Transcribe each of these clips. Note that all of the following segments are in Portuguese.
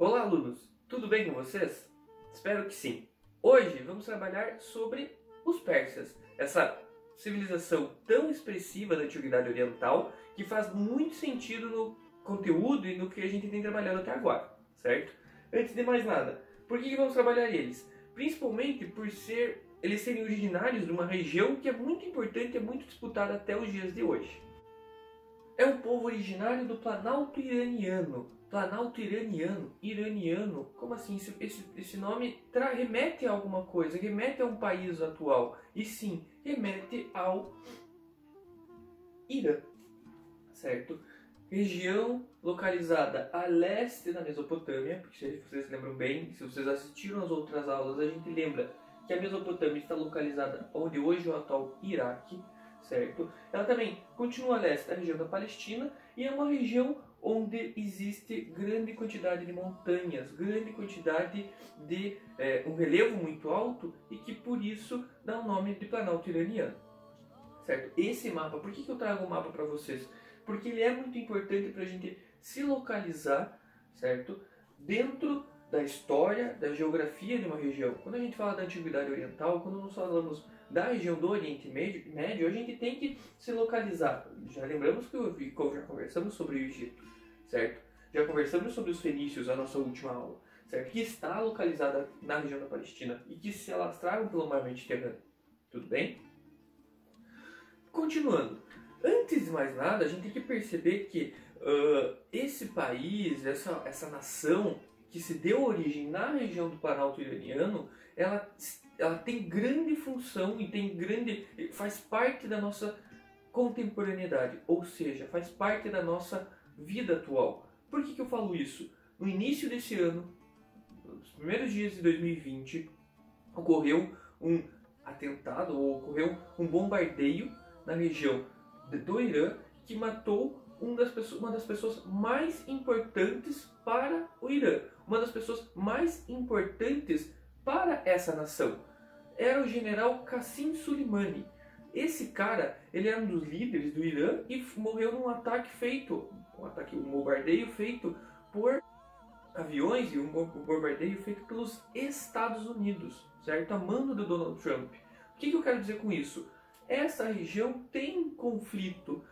Olá, alunos! Tudo bem com vocês? Espero que sim. Hoje vamos trabalhar sobre os persas, essa civilização tão expressiva da Antiguidade Oriental que faz muito sentido no conteúdo e no que a gente tem trabalhado até agora, certo? Antes de mais nada, por que vamos trabalhar eles? Principalmente por eles serem originários de uma região que é muito importante e é muito disputada até os dias de hoje. É um povo originário do Planalto Iraniano. Planalto Iraniano? Iraniano? Como assim? Esse nome remete a alguma coisa, remete a um país atual. E sim, remete ao Irã, certo? Região localizada a leste da Mesopotâmia, porque se vocês lembram bem, se vocês assistiram às outras aulas, a gente lembra que a Mesopotâmia está localizada onde hoje é o atual Iraque, certo? Ela também continua a leste da região da Palestina e é uma região onde existe grande quantidade de montanhas, grande quantidade de um relevo muito alto e que por isso dá o nome de Planalto Iraniano, certo? Esse mapa, por que eu trago o mapa para vocês? Porque ele é muito importante para a gente se localizar, certo? Dentro da história, da geografia de uma região. Quando a gente fala da Antiguidade Oriental, quando nós falamos da região do Oriente Médio, a gente tem que se localizar. Já lembramos que já conversamos sobre o Egito, certo? Já conversamos sobre os fenícios na nossa última aula, certo? Que está localizada na região da Palestina e que se alastraram pelo mar Mediterrâneo. Tudo bem? Continuando. Antes de mais nada, a gente tem que perceber que esse país, essa nação que se deu origem na região do Planalto Iraniano, ela tem grande função e faz parte da nossa contemporaneidade, ou seja, faz parte da nossa vida atual. Por que eu falo isso? No início desse ano, nos primeiros dias de 2020, ocorreu um atentado, ou ocorreu um bombardeio na região do Irã que matou uma das pessoas mais importantes para o Irã, uma das pessoas mais importantes para essa nação. Era o general Qassim Soleimani. Esse cara, ele era um dos líderes do Irã e morreu num um bombardeio feito por aviões e um bombardeio feito pelos Estados Unidos, certo? A mando do Donald Trump. O que eu quero dizer com isso? Essa região tem um conflito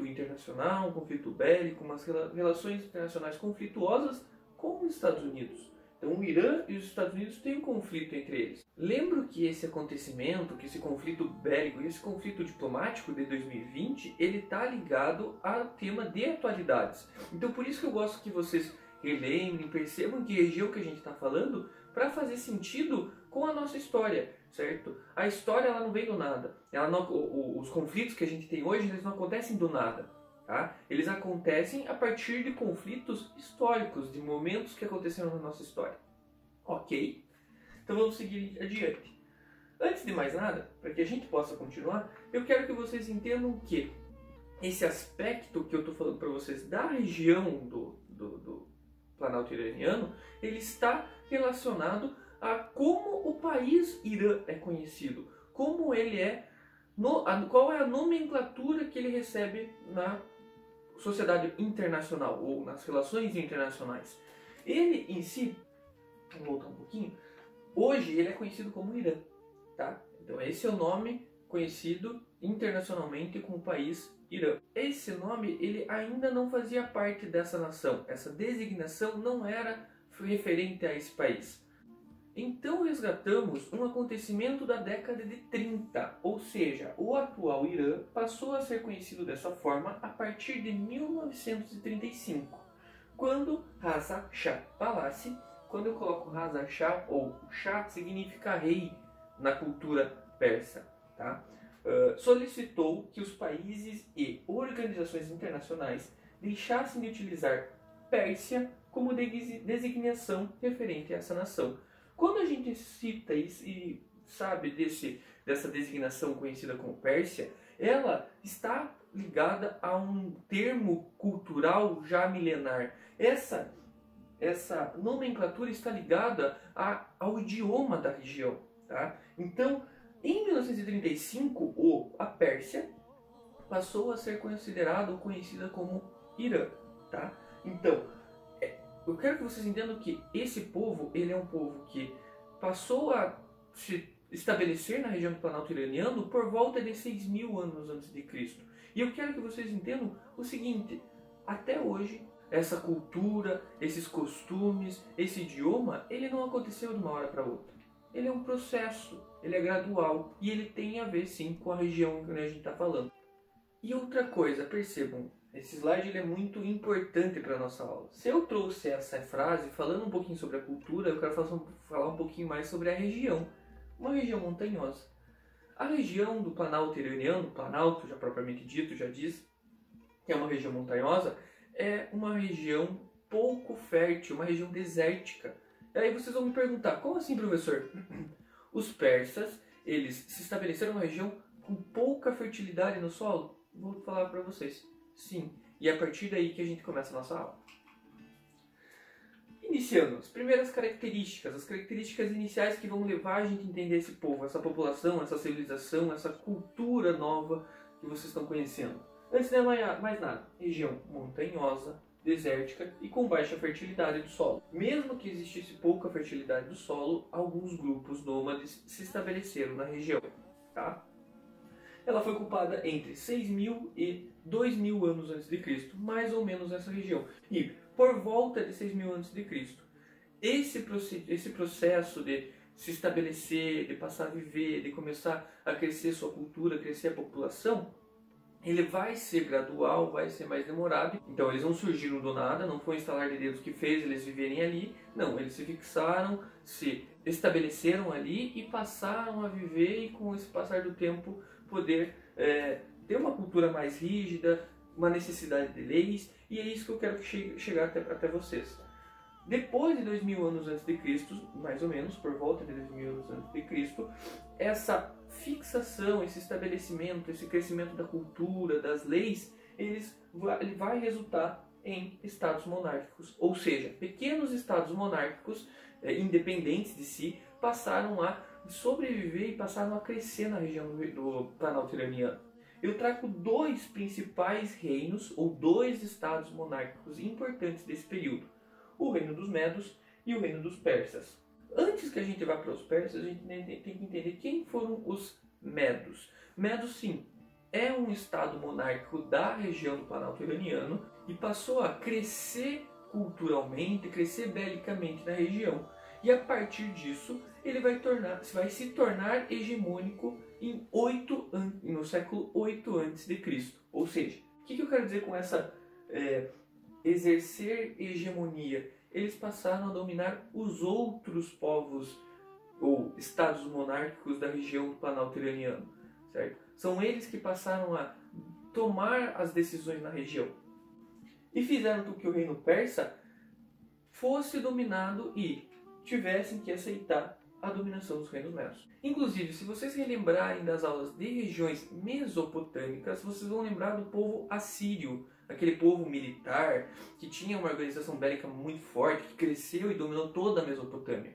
internacional, um conflito bélico, umas relações internacionais conflituosas com os Estados Unidos. Então o Irã e os Estados Unidos têm um conflito entre eles. Lembro que esse acontecimento, que esse conflito bélico e esse conflito diplomático de 2020, ele está ligado ao tema de atualidades. Então por isso que eu gosto que vocês relembrem, percebam que região que a gente está falando, para fazer sentido com a nossa história, certo? A história ela não vem do nada. Os conflitos que a gente tem hoje, eles não acontecem do nada, tá? Eles acontecem a partir de conflitos históricos, de momentos que aconteceram na nossa história. Ok? Então vamos seguir adiante. Antes de mais nada, para que a gente possa continuar, eu quero que vocês entendam que esse aspecto que eu estou falando para vocês da região do Planalto Iraniano, ele está relacionado a como o país Irã é conhecido, como ele é, qual é a nomenclatura que ele recebe na sociedade internacional ou nas relações internacionais. Ele em si, vamos voltar um pouquinho, hoje ele é conhecido como Irã, tá? Então esse é o nome conhecido internacionalmente como país Irã. Esse nome ele ainda não fazia parte dessa nação, essa designação não era referente a esse país. Então resgatamos um acontecimento da década de 30, ou seja, o atual Irã passou a ser conhecido dessa forma a partir de 1935, quando Reza Shah Pahlavi, quando eu coloco Reza Shah, ou Shah significa rei na cultura persa, tá? Solicitou que os países e organizações internacionais deixassem de utilizar Pérsia como designação referente a essa nação. Quando a gente cita isso e sabe dessa designação conhecida como Pérsia, ela está ligada a um termo cultural já milenar. Essa nomenclatura está ligada ao idioma da região, tá? Então, em 1935, a Pérsia passou a ser considerada ou conhecida como Irã, tá? Então, eu quero que vocês entendam que esse povo, ele é um povo que passou a se estabelecer na região do Planalto Iraniano por volta de 6.000 anos antes de Cristo. E eu quero que vocês entendam o seguinte, até hoje, essa cultura, esses costumes, esse idioma, ele não aconteceu de uma hora para outra. Ele é um processo, ele é gradual e ele tem a ver sim com a região que a gente está falando. E outra coisa, percebam, esse slide ele é muito importante para a nossa aula. Se eu trouxe essa frase falando um pouquinho sobre a cultura, eu quero falar um pouquinho mais sobre a região. Uma região montanhosa. A região do Planalto Iraniano, Planalto já propriamente dito, já diz que é uma região montanhosa, é uma região pouco fértil, uma região desértica. E aí vocês vão me perguntar, como assim, professor? Os persas, eles se estabeleceram numa região com pouca fertilidade no solo? Vou falar para vocês. Sim, e é a partir daí que a gente começa a nossa aula. Iniciando, as primeiras características, as características iniciais que vão levar a gente a entender esse povo, essa população, essa civilização, essa cultura nova que vocês estão conhecendo. Antes de mais nada, região montanhosa, desértica e com baixa fertilidade do solo. Mesmo que existisse pouca fertilidade do solo, alguns grupos nômades se estabeleceram na região. Tá? Ela foi ocupada entre 6.000 e 2.000 anos antes de Cristo, mais ou menos nessa região. E por volta de 6.000 antes de Cristo, esse processo de se estabelecer, de passar a viver, de começar a crescer sua cultura, crescer a população, ele vai ser gradual, vai ser mais demorado. Então eles não surgiram do nada, não foi um estalar de dedos que fez eles viverem ali. Não, eles se fixaram, se estabeleceram ali e passaram a viver e com esse passar do tempo poder ter uma cultura mais rígida, uma necessidade de leis, e é isso que eu quero chegar até vocês. Depois de 2.000 anos antes de Cristo, mais ou menos, por volta de 2.000 anos antes de Cristo, essa fixação, esse estabelecimento, esse crescimento da cultura, das leis, ele vai resultar em estados monárquicos. Ou seja, pequenos estados monárquicos, independentes de si, passaram a sobreviver e passaram a crescer na região do Planalto Iraniano. Eu trago dois principais reinos, ou dois estados monárquicos importantes desse período. O reino dos Medos e o reino dos Persas. Antes que a gente vá para os persas, a gente tem que entender quem foram os Medos. Medos, sim, é um estado monárquico da região do Planalto Iraniano e passou a crescer culturalmente, crescer belicamente na região. E a partir disso, ele vai se tornar hegemônico no século 8 a.C. Ou seja, o que eu quero dizer com essa exercer hegemonia? Eles passaram a dominar os outros povos ou estados monárquicos da região do Planalto Iraniano, certo? São eles que passaram a tomar as decisões na região e fizeram com que o reino persa fosse dominado e tivessem que aceitar a dominação dos reinos medos. Inclusive, se vocês relembrarem das aulas de regiões mesopotâmicas, vocês vão lembrar do povo assírio, aquele povo militar que tinha uma organização bélica muito forte, que cresceu e dominou toda a Mesopotâmia.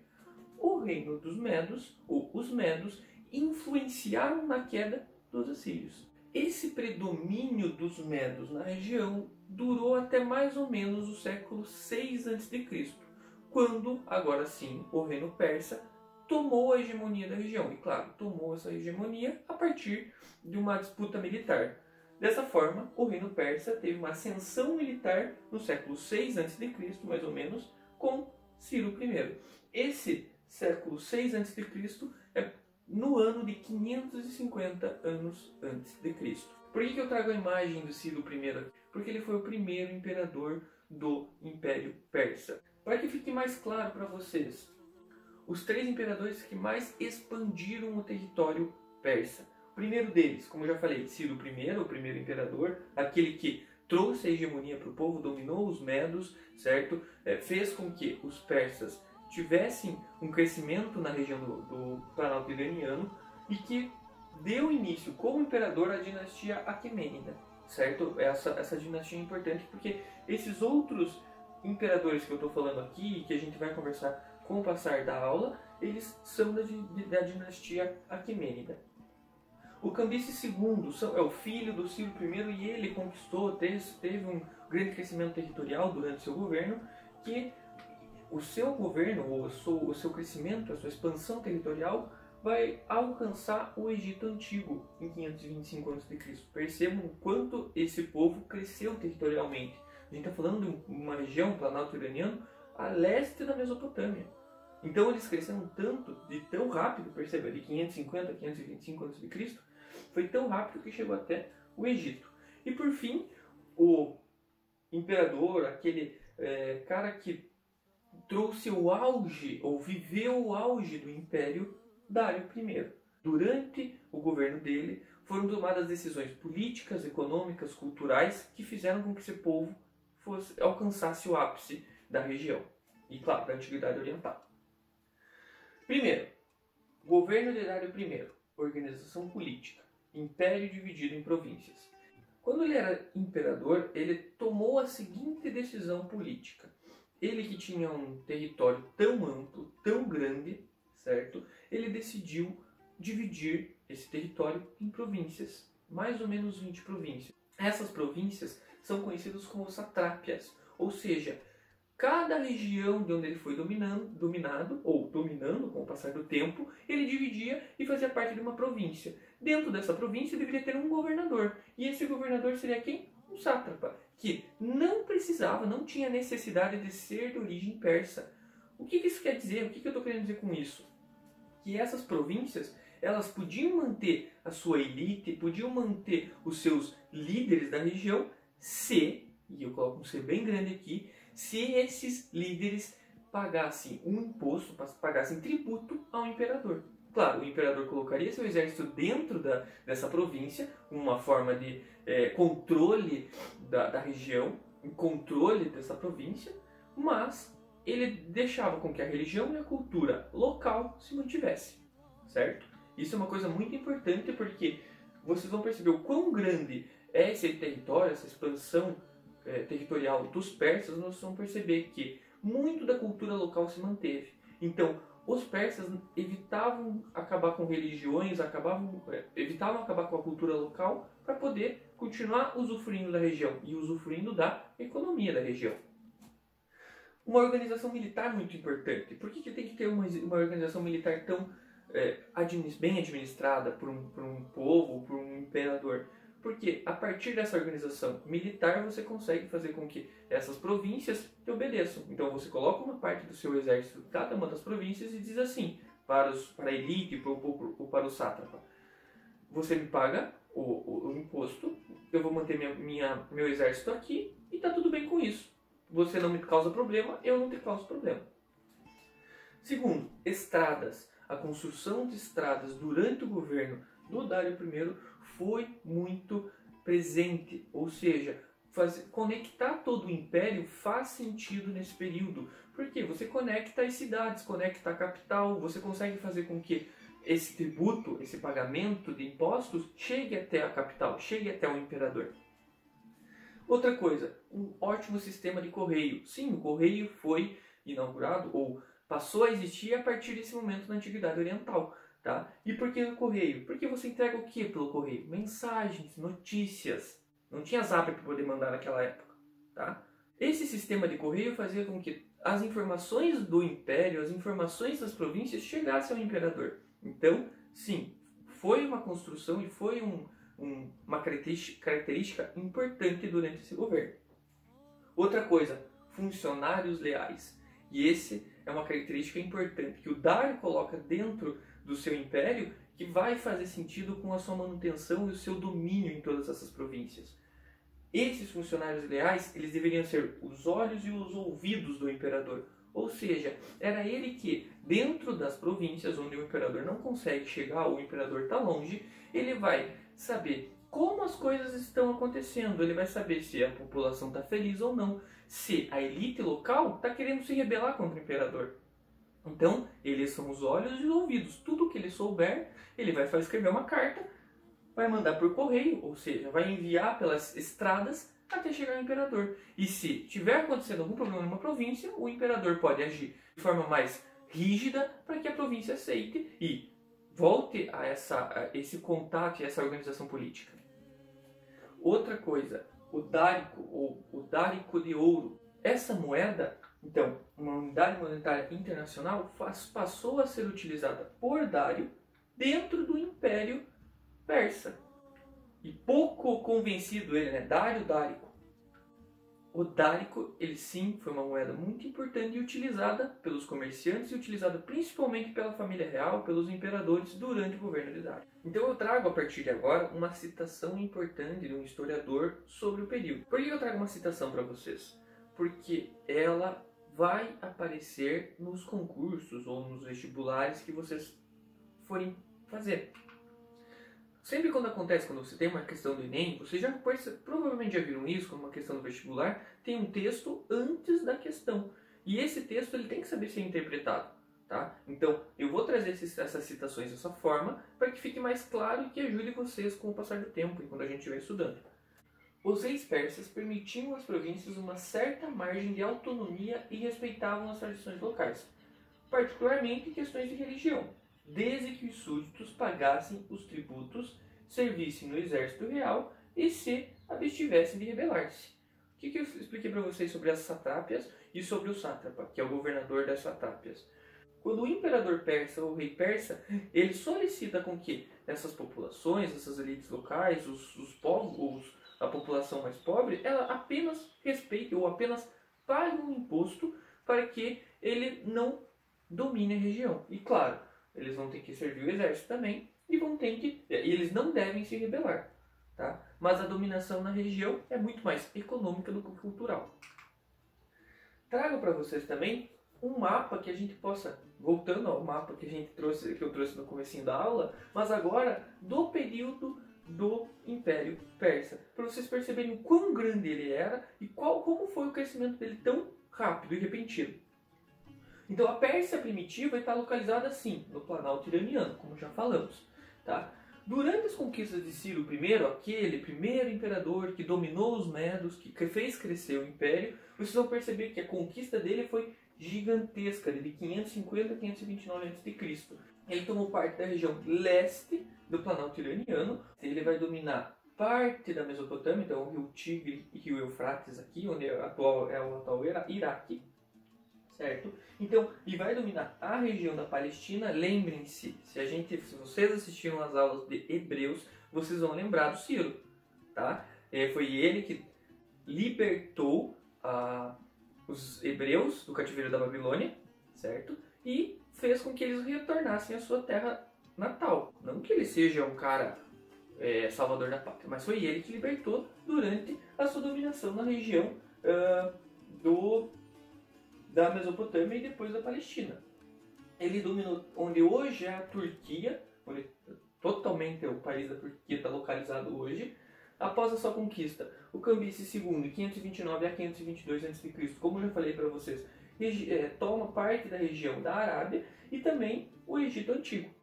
O reino dos Medos, ou os Medos, influenciaram na queda dos assírios. Esse predomínio dos Medos na região durou até mais ou menos o século 6 a.C., quando, agora sim, o reino persa tomou a hegemonia da região. E claro, tomou essa hegemonia a partir de uma disputa militar. Dessa forma, o reino persa teve uma ascensão militar no século 6 a.C., mais ou menos, com Ciro I. Esse século 6 a.C. é no ano de 550 anos antes de Cristo. Por que eu trago a imagem do Ciro I? Porque ele foi o primeiro imperador do Império Persa. Para que fique mais claro para vocês, os três imperadores que mais expandiram o território persa. O primeiro deles, como eu já falei, Ciro I, o primeiro imperador, aquele que trouxe a hegemonia para o povo, dominou os medos, certo? Fez com que os persas tivessem um crescimento na região do Planalto Iraniano e que deu início como imperador à dinastia Aquemênida, certo? Essa dinastia é importante porque esses outros imperadores que eu estou falando aqui, que a gente vai conversar com o passar da aula, eles são da dinastia Aquemênida. O Cambises II é o filho do Ciro I e ele conquistou, teve um grande crescimento territorial durante seu governo, que o seu governo, ou o seu crescimento, a sua expansão territorial vai alcançar o Egito Antigo em 525 a.C. Percebam o quanto esse povo cresceu territorialmente. A gente está falando de uma região, Planalto Iraniano, a leste da Mesopotâmia. Então eles cresceram tanto, de tão rápido, perceba, de 550 a 525 a.C., foi tão rápido que chegou até o Egito. E por fim, o imperador, aquele cara que trouxe o auge, ou viveu o auge do Império, Dário I. Durante o governo dele, foram tomadas decisões políticas, econômicas, culturais, que fizeram com que esse povo alcançasse o ápice da região. E, claro, da Antiguidade Oriental. Primeiro, governo de Dário I, organização política, império dividido em províncias. Quando ele era imperador, ele tomou a seguinte decisão política. Ele que tinha um território tão amplo, tão grande, certo? Ele decidiu dividir esse território em províncias, mais ou menos 20 províncias. Essas províncias são conhecidas como satrápias, ou seja, cada região de onde ele foi dominando com o passar do tempo, ele dividia e fazia parte de uma província. Dentro dessa província deveria ter um governador, e esse governador seria quem? Um sátrapa, que não tinha necessidade de ser de origem persa. O que isso quer dizer? O que eu estou querendo dizer com isso? Que essas províncias, elas podiam manter a sua elite, podiam manter os seus líderes da região, e eu coloco um C bem grande aqui, se esses líderes pagassem um imposto, pagassem tributo ao imperador. Claro, o imperador colocaria seu exército dentro dessa província, uma forma de controle da região, controle dessa província, mas ele deixava com que a religião e a cultura local se mantivesse, certo? Isso é uma coisa muito importante porque vocês vão perceber o quão grande é esse território, essa expansão territorial dos persas. Nós vamos perceber que muito da cultura local se manteve. Então, os persas evitavam acabar com religiões, evitavam acabar com a cultura local para poder continuar usufruindo da região e usufruindo da economia da região. Uma organização militar muito importante. Por que tem que ter uma organização militar tão bem administrada por um povo, por um imperador? Porque a partir dessa organização militar você consegue fazer com que essas províncias te obedeçam. Então você coloca uma parte do seu exército em cada uma das províncias e diz assim para a elite ou para o sátrapa: você me paga o imposto, eu vou manter meu exército aqui e está tudo bem com isso. Você não me causa problema, eu não te causo problema. Segundo, estradas. A construção de estradas durante o governo do Dário I foi muito presente, ou seja, conectar todo o império faz sentido nesse período, porque você conecta as cidades, conecta a capital, você consegue fazer com que esse tributo, esse pagamento de impostos chegue até a capital, chegue até o imperador. Outra coisa, um ótimo sistema de correio. Sim, o correio foi inaugurado ou passou a existir a partir desse momento na Antiguidade Oriental. Tá? E por que o correio? Porque você entrega o que pelo correio? Mensagens, notícias. Não tinha zap para poder mandar naquela época. Tá? Esse sistema de correio fazia com que as informações do império, as informações das províncias chegassem ao imperador. Então, sim, foi uma construção e foi uma característica importante durante esse governo. Outra coisa, funcionários leais. E esse é uma característica importante que o Dário coloca dentro do seu império, que vai fazer sentido com a sua manutenção e o seu domínio em todas essas províncias. Esses funcionários leais, eles deveriam ser os olhos e os ouvidos do imperador. Ou seja, era ele que, dentro das províncias onde o imperador não consegue chegar, ou o imperador está longe, ele vai saber como as coisas estão acontecendo, ele vai saber se a população está feliz ou não, se a elite local está querendo se rebelar contra o imperador. Então, eles são os olhos e os ouvidos. Tudo que ele souber, ele vai escrever uma carta, vai mandar por correio, ou seja, vai enviar pelas estradas até chegar ao imperador. E se tiver acontecendo algum problema numa província, o imperador pode agir de forma mais rígida para que a província aceite e volte a esse contato e essa organização política. Outra coisa, o dárico ou o dárico de ouro. Essa moeda Então, uma unidade monetária internacional passou a ser utilizada por Dário dentro do Império Persa. E pouco convencido ele, né? Dárico. O dárico, ele sim, foi uma moeda muito importante e utilizada pelos comerciantes e utilizada principalmente pela família real, pelos imperadores durante o governo de Dário. Então eu trago a partir de agora uma citação importante de um historiador sobre o período. Por que eu trago uma citação para vocês? Porque ela vai aparecer nos concursos ou nos vestibulares que vocês forem fazer. Sempre quando você tem uma questão do Enem, vocês provavelmente já viram isso, como uma questão do vestibular, tem um texto antes da questão. E esse texto ele tem que saber ser interpretado. Tá? Então, eu vou trazer essas citações dessa forma para que fique mais claro e que ajude vocês com o passar do tempo e quando a gente estiver estudando. Os reis persas permitiam às províncias uma certa margem de autonomia e respeitavam as tradições locais, particularmente em questões de religião, desde que os súditos pagassem os tributos, servissem no exército real e se abstivessem de rebelar-se. O que eu expliquei para vocês sobre as satrápias e sobre o sátrapa, que é o governador das satrápias? Quando o imperador persa, ou rei persa, ele solicita com que essas populações, essas elites locais, os povos, a população mais pobre, ela apenas respeite ou apenas pague um imposto para que ele não domine a região. E claro, eles vão ter que servir o exército também e eles não devem se rebelar, tá? Mas a dominação na região é muito mais econômica do que cultural. Trago para vocês também um mapa que a gente possa, voltando ao mapa que eu trouxe no comecinho da aula, mas agora do período do Império Persa, para vocês perceberem o quão grande ele era e como foi o crescimento dele tão rápido e repentino. Então a Pérsia primitiva está localizada assim, no Planalto Iraniano, como já falamos. Tá? Durante as conquistas de Ciro I, aquele primeiro imperador que dominou os Medos, que fez crescer o Império, vocês vão perceber que a conquista dele foi gigantesca, de 550 a 529 a.C. Ele tomou parte da região leste do Planalto Iraniano, ele vai dominar parte da Mesopotâmia, então o rio Tigre e o rio Eufrates aqui, onde é o atual Iraque. Certo? Então, e vai dominar a região da Palestina. Lembrem-se, se vocês assistiram às aulas de Hebreus, vocês vão lembrar do Ciro, tá? Foi ele que libertou os hebreus do cativeiro da Babilônia, certo? E fez com que eles retornassem à sua terra natal. Não que ele seja um cara salvador da pátria, mas foi ele que libertou durante a sua dominação na região da Mesopotâmia e depois da Palestina. Ele dominou onde hoje é a Turquia, onde totalmente o país da Turquia está localizado hoje. Após a sua conquista, o Cambises II, de 529 a 522 a.C., como eu já falei para vocês, toma parte da região da Arábia e também o Egito Antigo.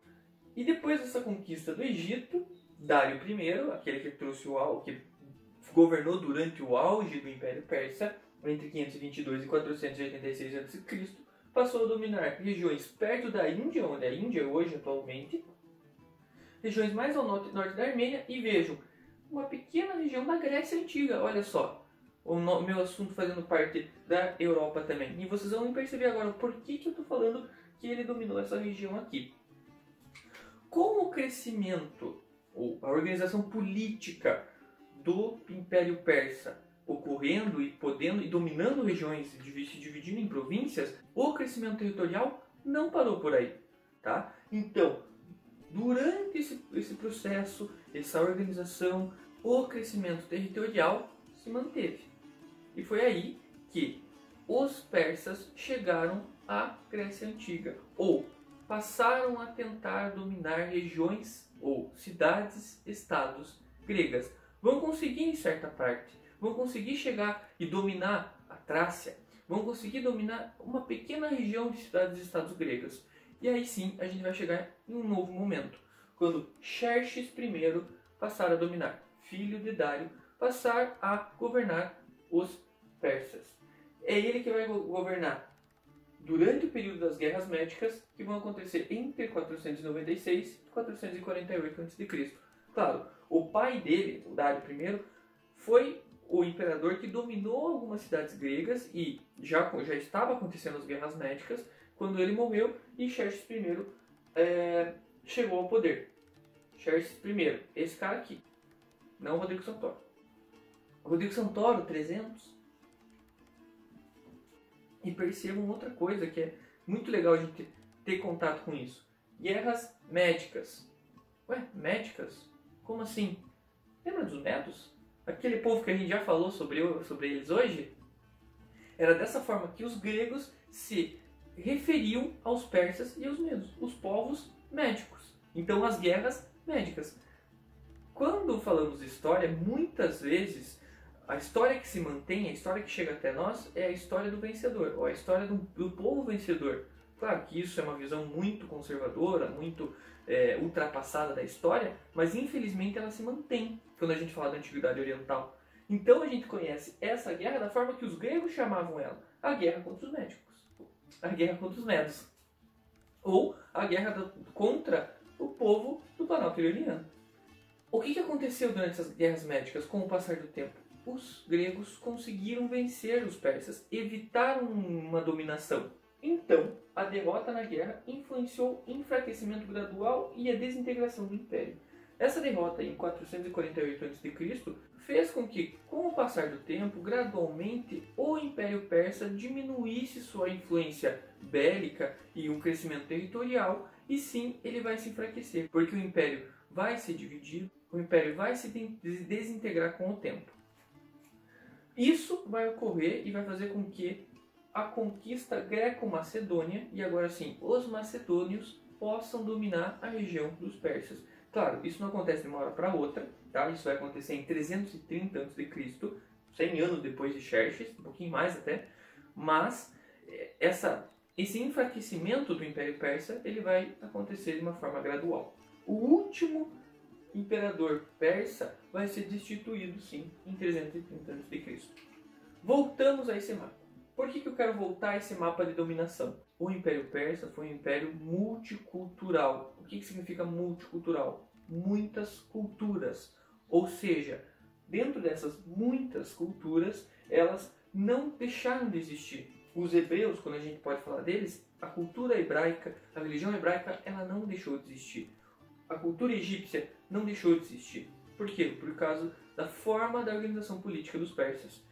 E depois dessa conquista do Egito, Dário I, aquele que governou durante o auge do Império Persa, entre 522 e 486 a.C., passou a dominar regiões perto da Índia, onde a Índia é hoje atualmente, regiões mais ao norte da Armênia, e vejam, uma pequena região da Grécia Antiga, olha só, o meu assunto fazendo parte da Europa também. E vocês vão perceber agora por que eu estou falando que ele dominou essa região aqui. Com o crescimento, ou a organização política do Império Persa ocorrendo e podendo e dominando regiões, se dividindo em províncias, o crescimento territorial não parou por aí, tá? Então, durante esse processo, essa organização, o crescimento territorial se manteve. E foi aí que os persas chegaram à Grécia Antiga, ou passaram a tentar dominar regiões ou cidades-estados gregas. Vão conseguir em certa parte, vão conseguir chegar e dominar a Trácia, vão conseguir dominar uma pequena região de cidades-estados gregas. E aí sim a gente vai chegar em um novo momento, quando Xerxes I passar a dominar, filho de Dário, passar a governar os persas. É ele que vai governar durante o período das Guerras Médicas, que vão acontecer entre 496 e 448 a.C. Claro, o pai dele, o Dário I, foi o imperador que dominou algumas cidades gregas e já estava acontecendo as guerras médicas quando ele morreu e Xerxes I chegou ao poder. Xerxes I, esse cara aqui, não Rodrigo Santoro. Rodrigo Santoro, 300. E percebam outra coisa que é muito legal a gente ter contato com isso. Guerras médicas. Ué, médicas? Como assim? Lembra dos medos? Aquele povo que a gente já falou sobre eles hoje? Era dessa forma que os gregos se referiam aos persas e aos medos, os povos médicos. Então, as guerras médicas. Quando falamos de história, muitas vezes a história que se mantém, a história que chega até nós, é a história do vencedor, ou a história do povo vencedor. Claro que isso é uma visão muito conservadora, muito ultrapassada da história, mas infelizmente ela se mantém quando a gente fala da Antiguidade Oriental. Então a gente conhece essa guerra da forma que os gregos chamavam ela, a guerra contra os médicos, a guerra contra os medos, ou a guerra contra o povo do Planalto Iliriano. O que aconteceu durante essas guerras médicas com o passar do tempo? Os gregos conseguiram vencer os persas, evitaram uma dominação. Então, a derrota na guerra influenciou o enfraquecimento gradual e a desintegração do império. Essa derrota em 448 a.C. fez com que, com o passar do tempo, gradualmente o Império Persa diminuísse sua influência bélica e um crescimento territorial, e sim, ele vai se enfraquecer, porque o Império vai se dividir, o Império vai se desintegrar com o tempo. Isso vai ocorrer e vai fazer com que a conquista greco-macedônia, e agora sim, os macedônios possam dominar a região dos persas. Claro, isso não acontece de uma hora para outra, tá? Isso vai acontecer em 330 a.C., 100 anos depois de Xerxes, um pouquinho mais até, mas esse enfraquecimento do Império Persa ele vai acontecer de uma forma gradual. O último imperador persa vai ser destituído, sim, em 330 a.C. Voltamos a esse mapa. Por que eu quero voltar a esse mapa de dominação? O Império Persa foi um império multicultural. O que significa multicultural? Muitas culturas. Ou seja, dentro dessas muitas culturas, elas não deixaram de existir. Os hebreus, quando a gente pode falar deles, a cultura hebraica, a religião hebraica, ela não deixou de existir. A cultura egípcia não deixou de existir. Por quê? Por causa da forma da organização política dos persas.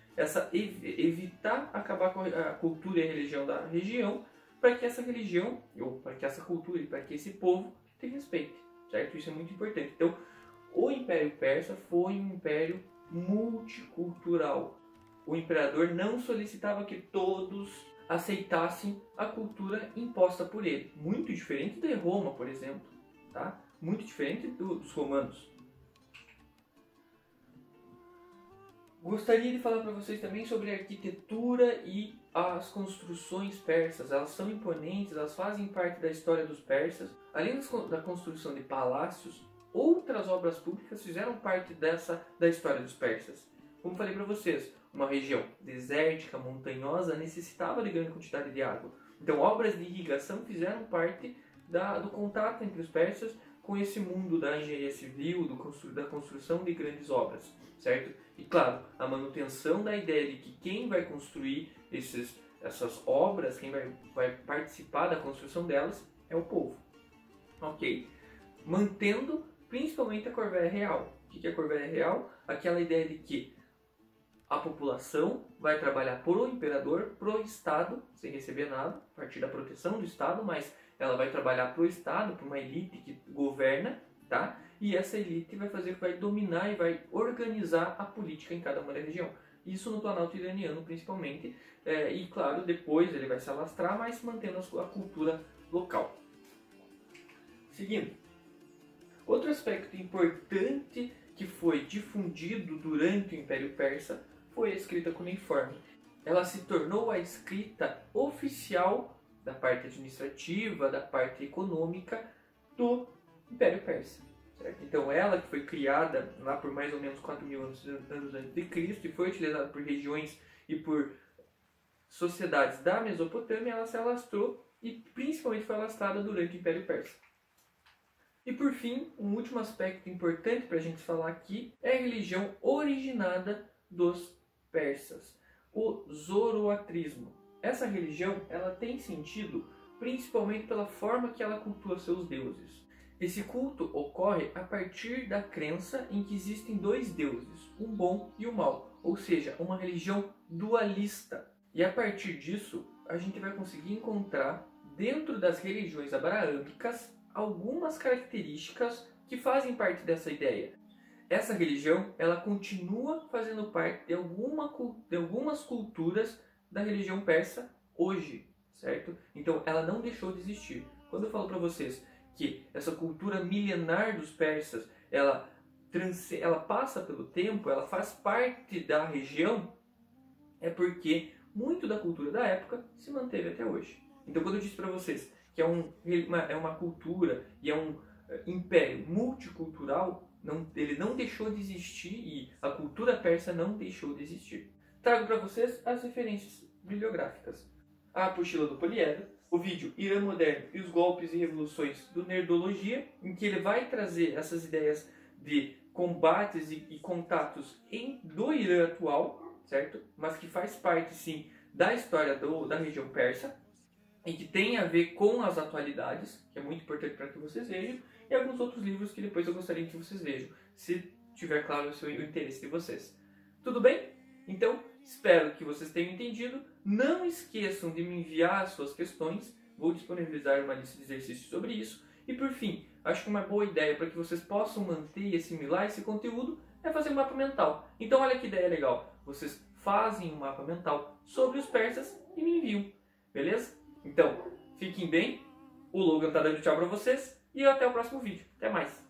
Evitar acabar com a cultura e a religião da região, para que essa religião, ou para que essa cultura e para que esse povo te respeite, certo? Isso é muito importante. Então, o Império Persa foi um império multicultural. O imperador não solicitava que todos aceitassem a cultura imposta por ele. Muito diferente de Roma, por exemplo, tá? Muito diferente dos romanos. Gostaria de falar para vocês também sobre a arquitetura e as construções persas. Elas são imponentes, elas fazem parte da história dos persas. Além da construção de palácios, outras obras públicas fizeram parte da história dos persas. Como falei para vocês, uma região desértica, montanhosa, necessitava de grande quantidade de água. Então, obras de irrigação fizeram parte do contato entre os persas com esse mundo da engenharia civil, da construção de grandes obras, certo? E claro, a manutenção da ideia de que quem vai construir essas obras, quem vai participar da construção delas, é o povo. Ok? Mantendo principalmente a Corvéia Real. O que é a Corvéia Real? Aquela ideia de que a população vai trabalhar pro imperador, pro Estado, sem receber nada, a partir da proteção do Estado, mas ela vai trabalhar pro Estado, para uma elite que governa, tá? E essa elite vai dominar e vai organizar a política em cada uma da região. Isso no Planalto Iraniano principalmente, e claro, depois ele vai se alastrar, mas mantendo a cultura local. Seguindo. Outro aspecto importante que foi difundido durante o Império Persa foi a escrita cuneiforme. Ela se tornou a escrita oficial da parte administrativa, da parte econômica do Império Persa. Certo? Então ela que foi criada lá por mais ou menos 4.000 anos antes de Cristo e foi utilizada por regiões e por sociedades da Mesopotâmia, ela se alastrou e principalmente foi alastrada durante o Império Persa. E por fim, um último aspecto importante para a gente falar aqui é a religião originada dos persas, o zoroatrismo. Essa religião ela tem sentido principalmente pela forma que ela cultua seus deuses. Esse culto ocorre a partir da crença em que existem dois deuses, um bom e o mal, ou seja, uma religião dualista. E a partir disso, a gente vai conseguir encontrar dentro das religiões abraâmicas algumas características que fazem parte dessa ideia. Essa religião ela continua fazendo parte de algumas culturas da religião persa hoje, certo? Então ela não deixou de existir. Quando eu falo para vocês que essa cultura milenar dos persas, ela passa pelo tempo, ela faz parte da região, é porque muito da cultura da época se manteve até hoje. Então quando eu disse para vocês que é uma cultura e é um império multicultural, ele não deixou de existir e a cultura persa não deixou de existir. Trago para vocês as referências bibliográficas. A apostila do Poliedro, o vídeo Irã Moderno e os Golpes e Revoluções do Nerdologia, em que ele vai trazer essas ideias de combates e contatos do Irã atual, certo? Mas que faz parte, sim, da história da região persa e que tem a ver com as atualidades, que é muito importante para que vocês vejam, e alguns outros livros que depois eu gostaria que vocês vejam, se tiver claro o interesse de vocês. Tudo bem? Então, espero que vocês tenham entendido. Não esqueçam de me enviar as suas questões. Vou disponibilizar uma lista de exercícios sobre isso. E por fim, acho que uma boa ideia para que vocês possam manter e assimilar esse conteúdo é fazer um mapa mental. Então olha que ideia legal. Vocês fazem um mapa mental sobre os persas e me enviam. Beleza? Então, fiquem bem. O Logan tá dando tchau para vocês. E até o próximo vídeo. Até mais.